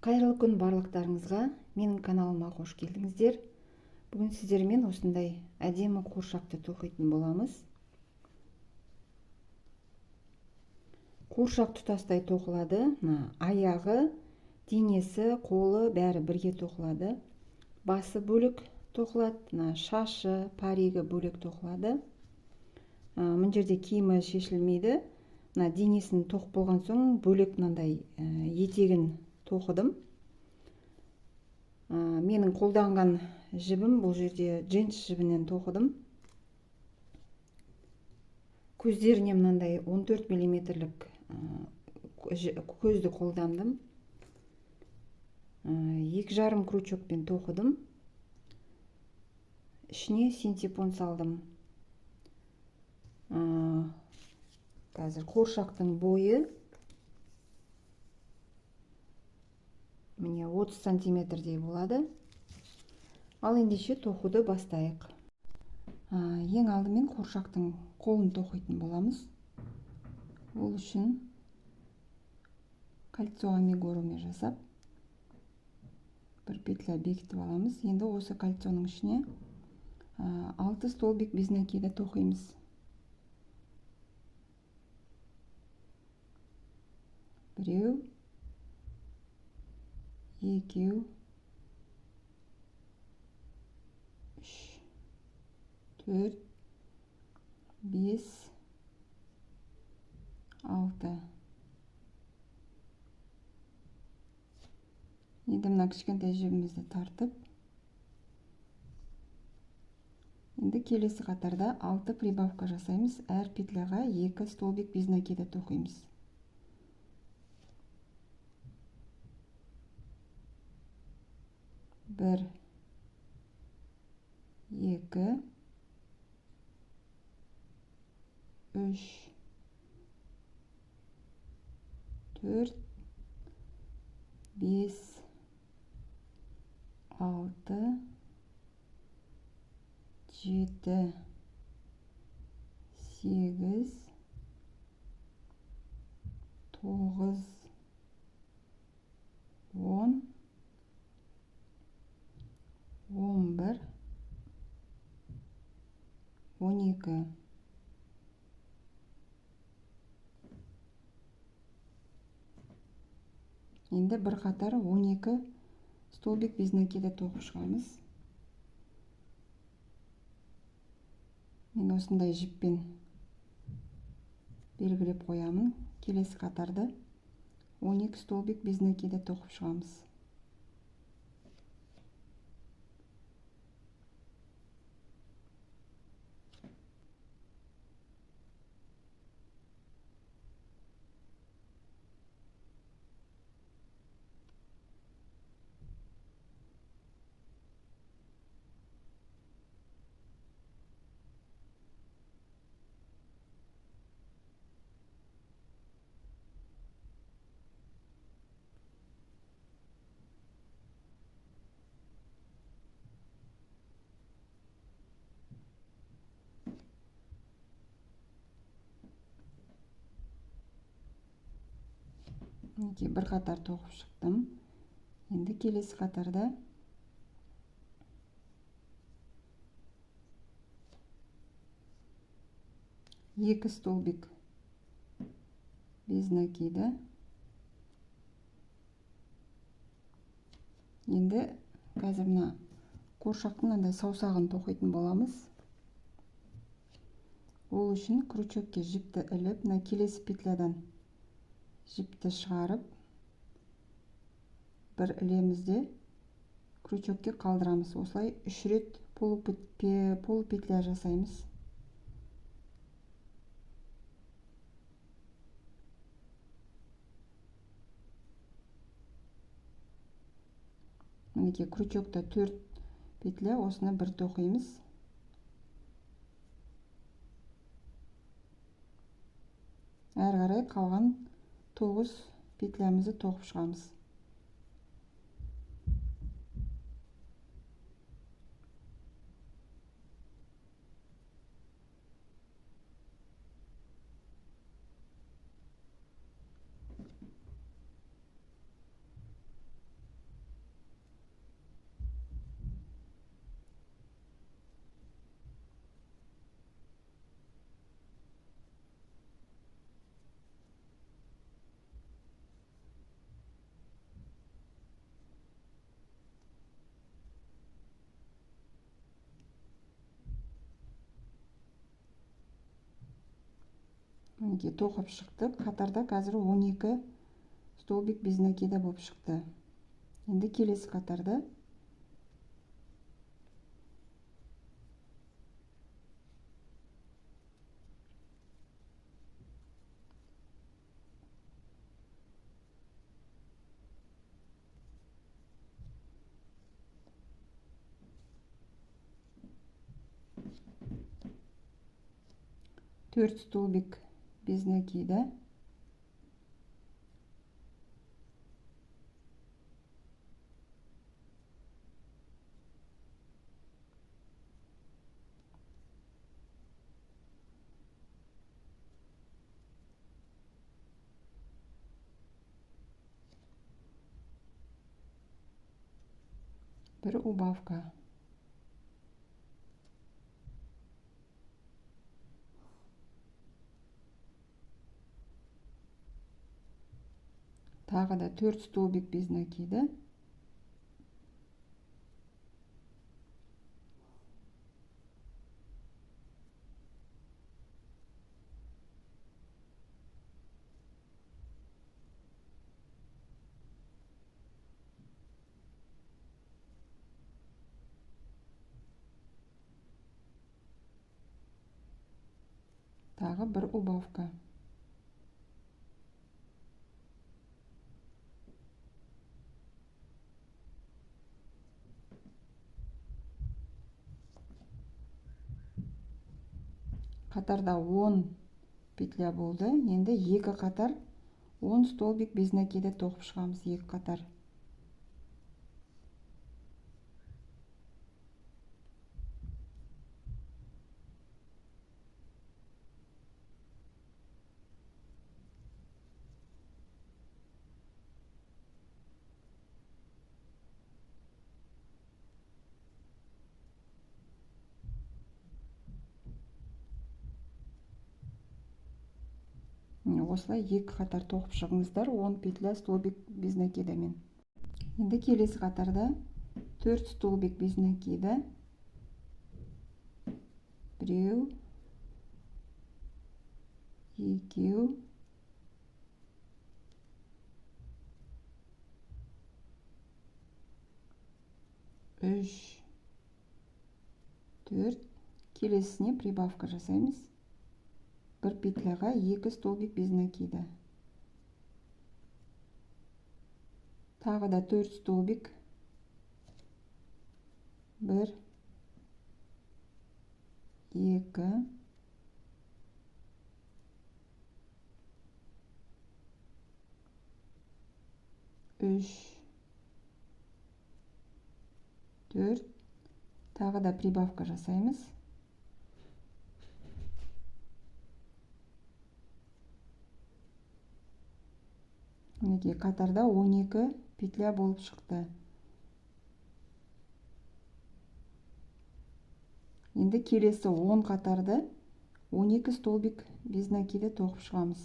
Қайырлы күн барлықтарыңызға, менің каналыма қош келдіңіздер. Бүгін сіздермен осындай әдемі қуыршақты тоқитын боламыз. Қуыршақ тұтастай тоқылады. Аяғы, денесі, қолы бәрі бірге тоқылады. Басы бөлек тоқылады, шашы, паригі бөлек тоқылады. Мына жерде киімі шешілмейді. Денесін тоқып болған соң бөлек мынандай етегін тоқыдым. Менің қолданған жібім бұл жерде джинс жібінен тоқыдым. Көздеріне мынандай 14 мм көзді қолдандым. 2,5 крючокпен тоқыдым. Ішіне синтепон салдым. Қазір қуыршақтың бойы міне 30 сантиметрдей болады. Ал ендеше тоқуды бастайық. Ең алдымен қуыршақтың қолын тоқитын боламыз. Ол үшін кольцо амигуруми жасап, бір петля бекітіп аламыз. Енді осы кольцоның ішіне 6 столбик без накида тоқимыз. Біреу, екеу, үш, төрт, бес, алты. Енді мына кішкентай жібімізді тартып, енді келесі қатарда 6 прибавка жасаймыз. Әр петляға 2 столбик без накида тоқимыз. 1, 2, 3, 4, 5, 6, 7, 8, 9, 10, 11, 12. Енді бір қатар 12 столбик без накида тоқып шығамыз. Мен осындай жіппен белгілеп қоямын. Келесі қатарды 12 столбик без накида тоқып шығамыз. Бір қатар тоқып шықтым. Енді келесі қатарда екі столбик без накида. Енді қазір мына қуыршақтың мынандай саусағын тоқитын боламыз. Ол үшін крючокке жіпті іліп, мына келесі петлядан жіпті шығарып, бір ілемізде крючокке қалдырамыз. Осылай 3 рет полупетля жасаймыз. Мінекей крючокта 4 петля, осыны бір тоқимыз. Әрі қарай қалған 9 петлямызды тоқып шығамыз. мінекей тоқып шықтық. Қатарда қазір 12 столбик без накида болып шықты. Енді келесі қатарда төрт столбик без накида. Bir убавка. Тағы да 4 столбик без накида. Тағы бір убавка. Қатарда 10 петля болды. Енді екі қатар 10 столбик без накида тоқып шығамыз. Екі қатар. Осылай екі қатар тоқып шығыңыздар 10 петля столбик без накидамен. Енді келесі қатарда 4 столбик без накида. Біреу, екеу, үш, төрт. Келесіне прибавка жасаймыз. Bir петляға 2 столбик без накида. Тағы да 4 столбик. 1, 2, 3, 4. Тағы да прибавка жасаймыз. Мінекей қатарда 12 петля болып шықты. Енді келесі 10 қатарды 12 столбик без накида тоқып шығамыз.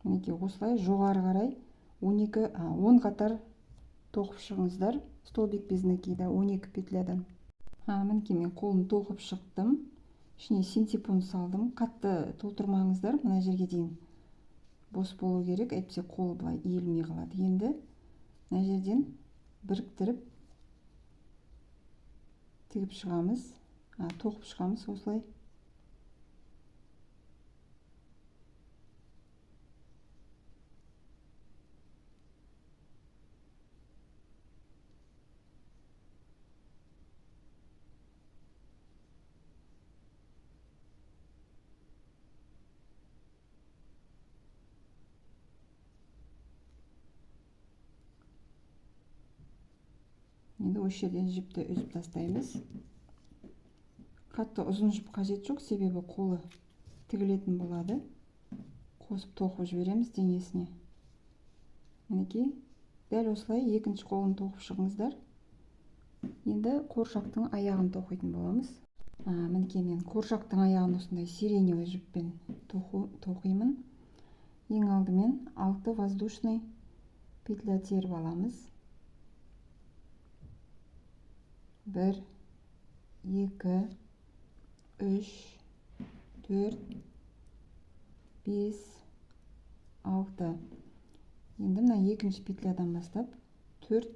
Мінекей осылай жоғары қарай 10 қатар тоқып шығыңыздар. Столбик без накида 12 петлядан. Мінекей мен қолын тоқып шықтым. Ішіне синтепон салдым. Қатты толтырмаңыздар. Мына жерге дейін бос болу керек. Әйтпесе қол былай иілмей қалады. Енді мына жерден біріктіріп тігіп шығамыз. Тоқып шығамыз осылай. Енді осы жерден жіпті үзіп тастаймыз. қатты ұзын жіп қажет жоқ, себебі қолы тігілетін болады. Қосып тоқып жібереміз денесіне. Мінекей, дәл осылай екінші қолын тоқып шығыңыздар. Енді қуыршақтың аяғын тоқитын боламыз. Мінекей, мен қуыршақтың аяғын осындай сиреневый жіппен тоқимын. Ең алдымен 6 воздушный петля теріп аламыз. 1, 2, 3, 4, 5, 6. Енді мына екінші петлядан бастап 4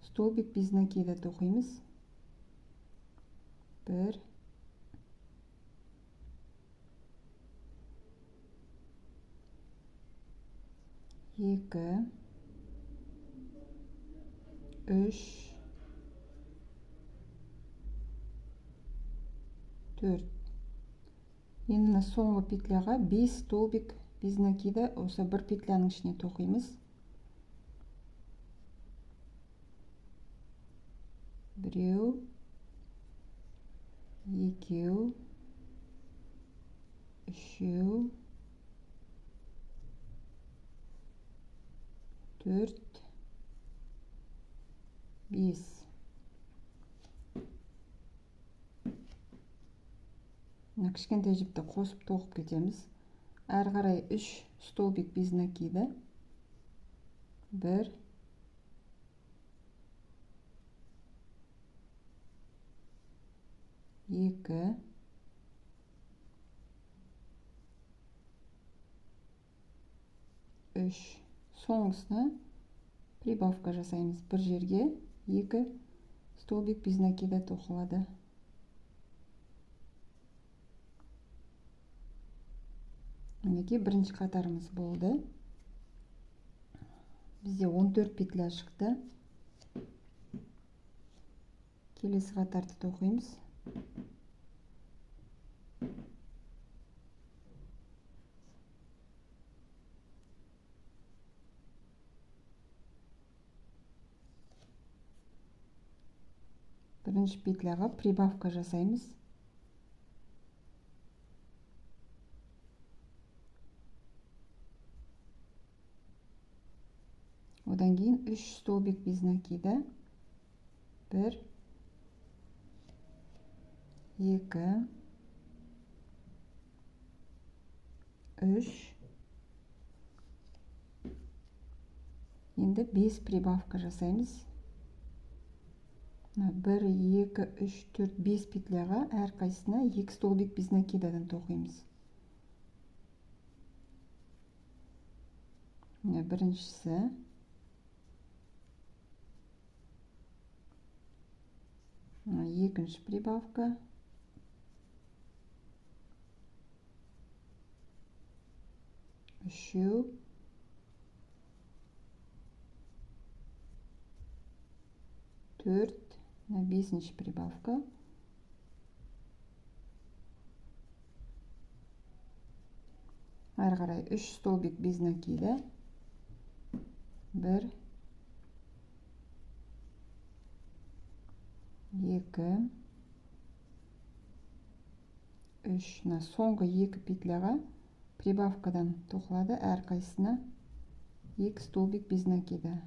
столбик без накида тоқимыз. 1, 2, 3, 4. Енді мына соңғы петляға 5 столбик без накида осы бір петляның ішіне тоқимыз. 1, 2, 3, 4, 5. Мына кішкентай жіпті қосып тоқып кетеміз. Әрі қарай 3 столбик без накида. 1, 2, 3. Соңғысына прибавка жасаймыз. Бір жерге 2 столбик без накида тоқылады. Мінекей, бірінші қатарымыз болды. Бізде 14 петля шықты. Келесі қатарды тоқимыз. Бірінші петляға прибавка жасаймыз. Одан кейін 3 столбик без накида. 1, 2, 3. Енді 5 прибавка жасаймыз. 1, 2, 3, 4, 5 петляға әрқайсысына 2 столбик без накидадан тоқимыз. Біріншісі. Екінші прибавка. Үшеу. Төрт. Бесінші прибавка. Әрі қарай 3 столбик без накида. 1, 2, 3. Соңғы 2 петляға прибавкадан тоқылады. Әрқайсысына 2 столбик без накида.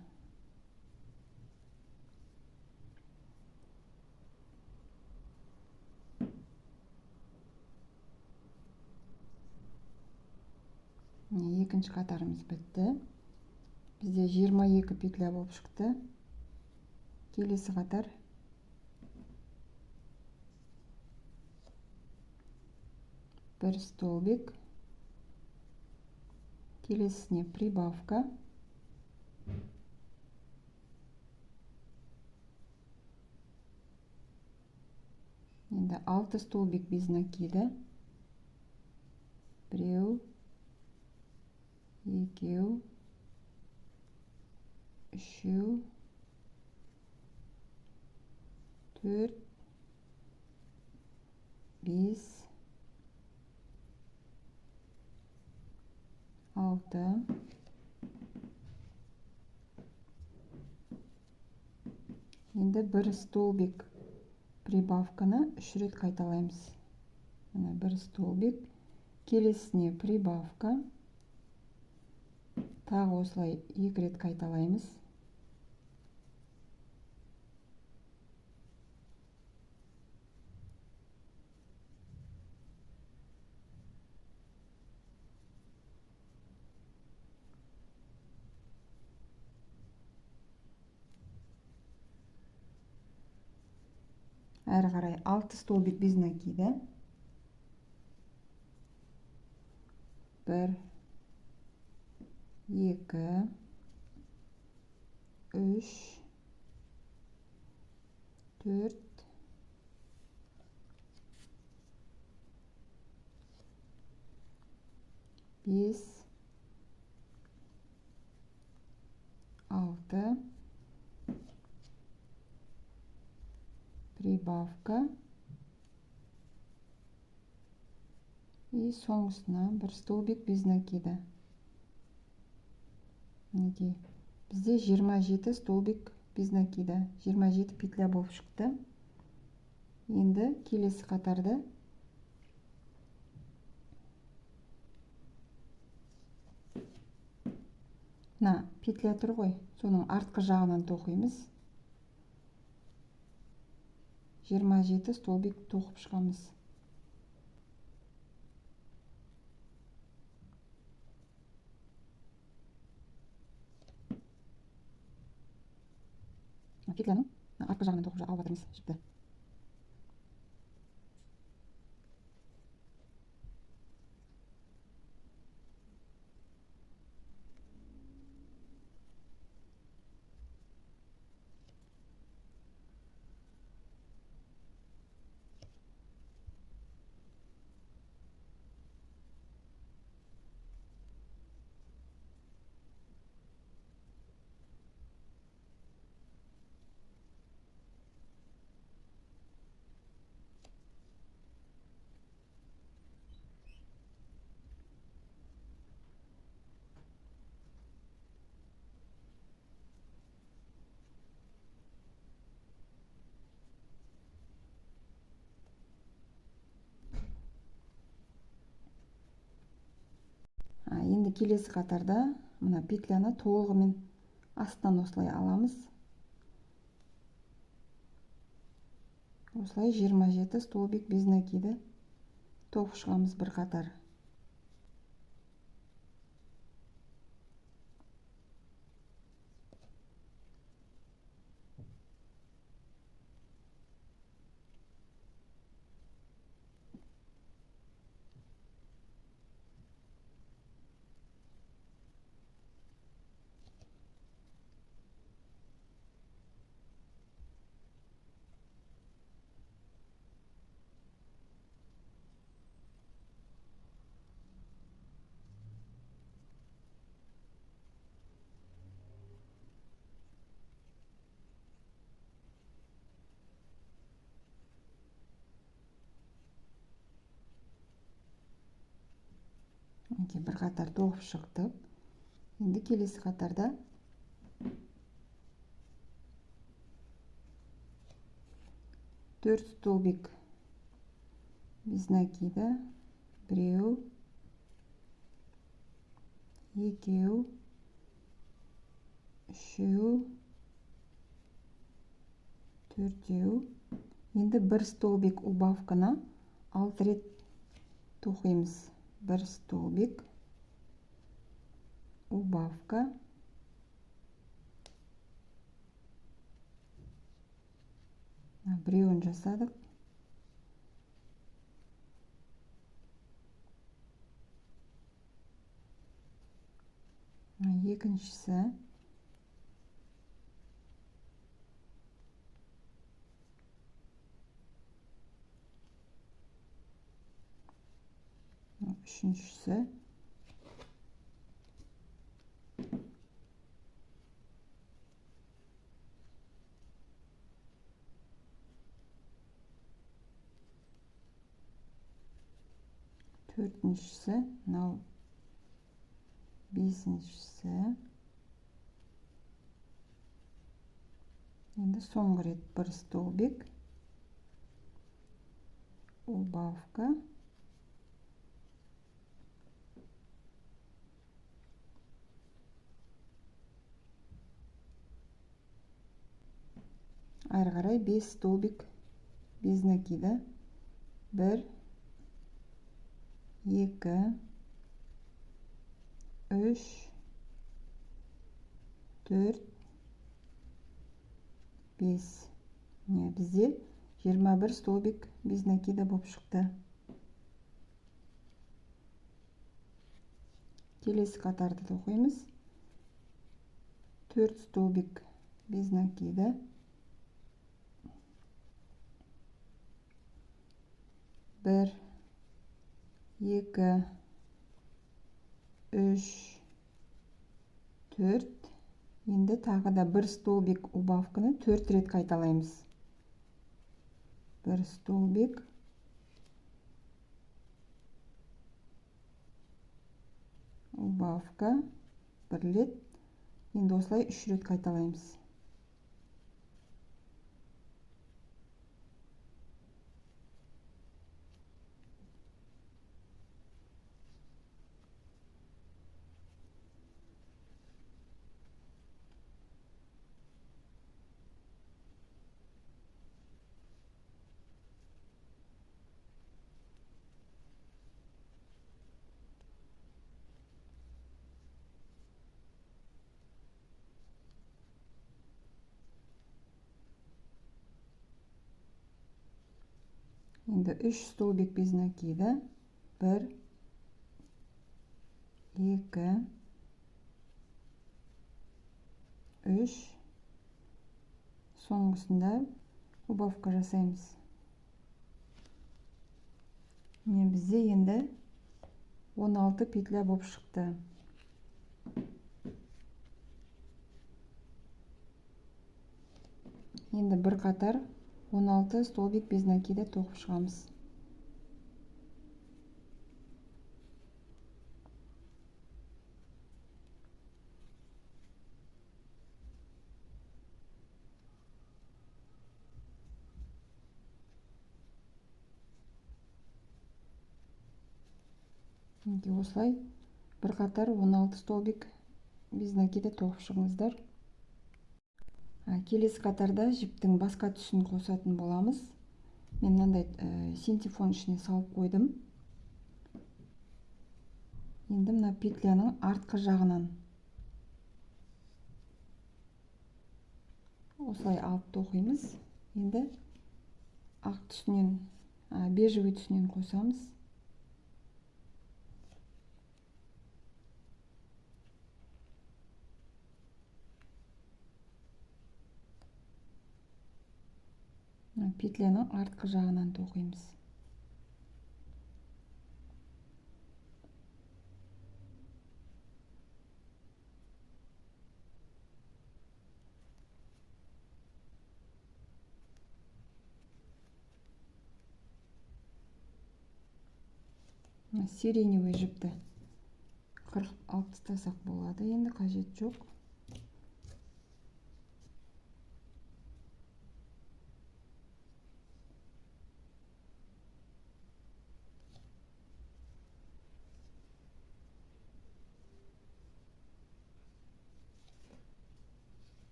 Екінші қатарымыз бітті. Бізде 22 петля болып шықты. Келесі қатар. Бір столбик. Келесіне прибавка. Енді 6 столбик без накида. Біреу, екеу, үшеу, төрт, бес, алты. Енді бір столбик прибавканы 3 рет қайталаймыз. Мына бір столбик, келесіне прибавка, тағы осылай 2 рет қайталаймыз. Әрі қарай 6 столбик без накида. 1, 2, 3, 4, 5, 6, прибавка и соңғысына бір столбик без накида. Мінекей, бізде 27 столбик без накида, 27 петля болып шықты. Енді келесі қатарды петля тұр ғой, соның артқы жағынан тоқимыз. 27 столбик тоқып шығамыз. Петляның артқы жағынан тоқып алып жатырмыз жіпті. Енді келесі қатарда мына петляны толығымен астынан осылай аламыз. Осылай 27 столбик без накида тоқып шығамыз бір қатар. Бір қатар тоқып шықтық. Енді келесі қатарда төрт столбик без накида, біреу, екеу, үшеу, төртеу. Енді бір столбик убавканы 6 рет тоқимыз. Бір столбик, убавка, біреуін жасадық. Екіншісі, үшіншісі, төртіншісі, мынау бесіншісі. Енді соңғы рет бір столбик, убавка. Ары қарай 5 столбик без накида. 1, 2, 3, 4, 5. Бізде 21 столбик без накида болып шықты. Келесі қатарды да оқимыз. 4 столбик без накида. 1, 2, 3, 4. Енді тағы да 1 столбик убавканы 4 рет қайталаймыз. 1 столбик, убавка, 1 рет. Енді осылай 3 рет қайталаймыз. Енді 3 столбик без накида. 1, 2, 3. Соңғысында убавка жасаймыз. Бізде енді 16 петля болып шықты. Енді бір қатар 16 столбик без накида тоқып шығамыз. Осылай бір қатар 16 столбик без накида тоқып шығыңыздар. Келесі қатарда жіптің басқа түсін қосатын боламыз. Мен мынандай синтефон ішіне салып қойдым. Енді мына петляның артқы жағынан осылай алып тоқимыз. Енді ақ түсінен, бежевый түсінен қосамыз. Петляның артқы жағынан тоқимыз. Сиреневый жіпті қырқып алып тастасақ болады. Енді қажет жоқ.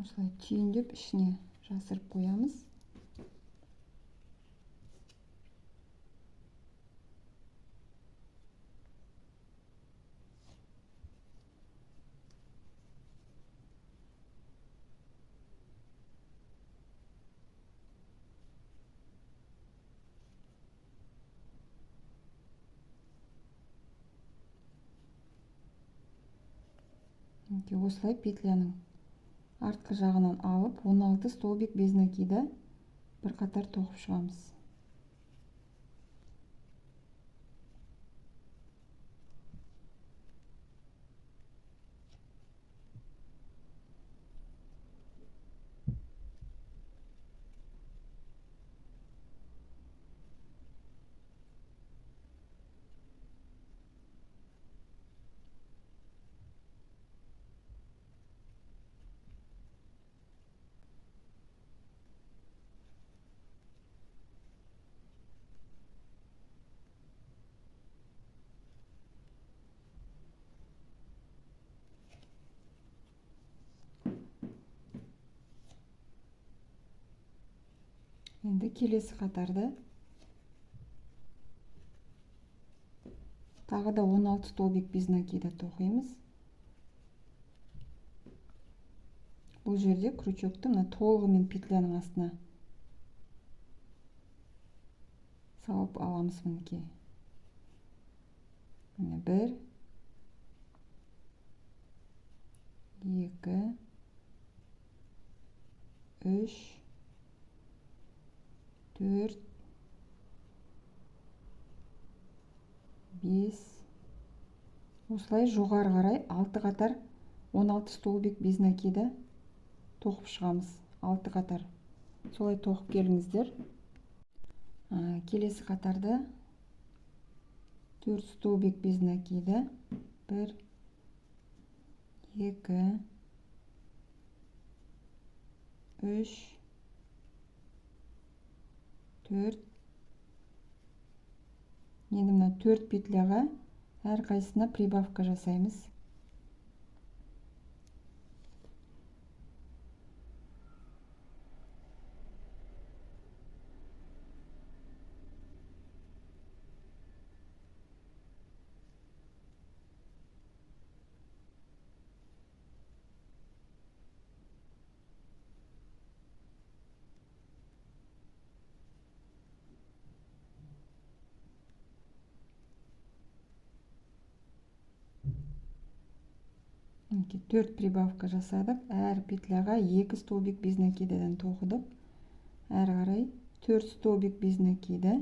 Осылай түйіндеп ішіне жасырып қоямыз. Осылай петляның артқы жағынан алып 16 столбик без накида бір қатар тоқып шығамыз. Енді келесі қатарды тағы да 16 столбик без накида тоқимыз. Бұл жерде крючокты мына толығымен петляның астына салып аламыз мінекей. Міне 1 2 3 4 5 осылай жоғары қарай 6 қатар 16 столбик без накида тоқып шығамыз. 6 қатар. Солай тоқып келіңіздер. Келесі қатарды 4 столбик без накида 1 2 3 4 енді мына 4 петляға әрқайсысына прибавка жасаймыз. Мінекей 4 прибавка жасадық. Әр петляға 2 столбик без накидадан тоқыдық. Әрі қарай 4 столбик без накида.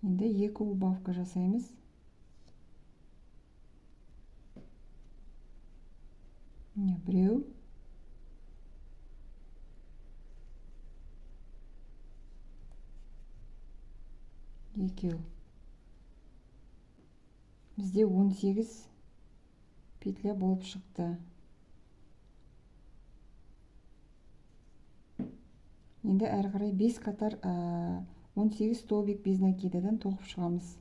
Енді 2 убавка жасаймыз. Міне біреу. Екеу. Бізде 18 петля болып шықты. Енді әрі қарай 5 қатар 18 столбик без накидадан тоқып шығамыз.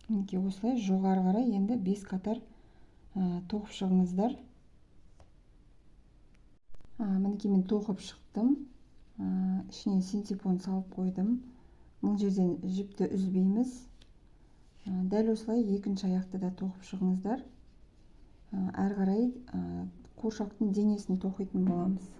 Мінекей осылай жоғары қарай енді 5 қатар тоқып шығыңыздар. Мінекей мен тоқып шықтым. Ішіне синтепон салып қойдым. Бұл жерден жіпті үзбейміз. Дәл осылай екінші аяқты да тоқып шығыңыздар. Әрі қарай қуыршақтың денесін тоқитын боламыз.